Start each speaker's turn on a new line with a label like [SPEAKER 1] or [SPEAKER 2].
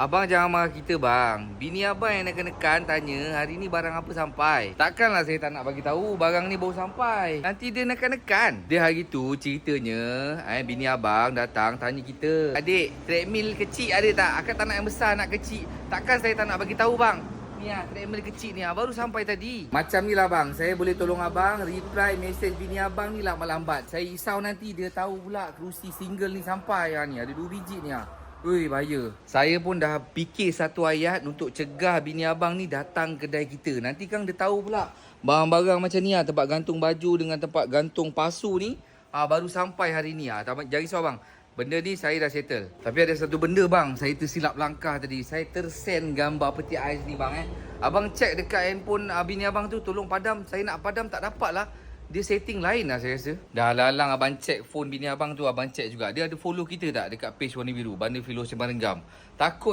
[SPEAKER 1] Abang jangan marah kita bang. Bini abang yang nekan-nekan tanya hari ni barang apa sampai. Takkanlah saya tak nak bagi tahu barang ni baru sampai. Nanti dia nekan-nekan. Dia hari tu ceritanya bini abang datang tanya kita, "Adik, treadmill kecil ada tak? Akak tak nak yang besar, nak kecil." Takkan saya tak nak bagi tahu bang. Ni treadmill kecil ni baru sampai tadi. Macam ni lah bang, saya boleh tolong abang reply mesej bini abang ni lambat-lambat. Saya risau nanti dia tahu pula kerusi single ni sampai ni. Ada 2 biji ni Ui, bahaya. Saya pun dah fikir satu ayat untuk cegah bini abang ni datang kedai kita. Nanti kan dia tahu pula barang-barang macam ni tempat gantung baju dengan tempat gantung pasu ni baru sampai hari ni Jangan risau bang. Benda ni saya dah settle. Tapi ada satu benda bang, saya tersilap langkah tadi. Saya tersend gambar peti ais ni bang Abang cek dekat handphone bini abang tu, tolong padam. Saya nak padam tak dapat lah. Dia setting lain lah saya rasa. Dah lalang abang cek phone bini abang tu, abang cek juga. Dia ada follow kita tak dekat page warna biru, Bandar Filoh Sembang Renggam. Takut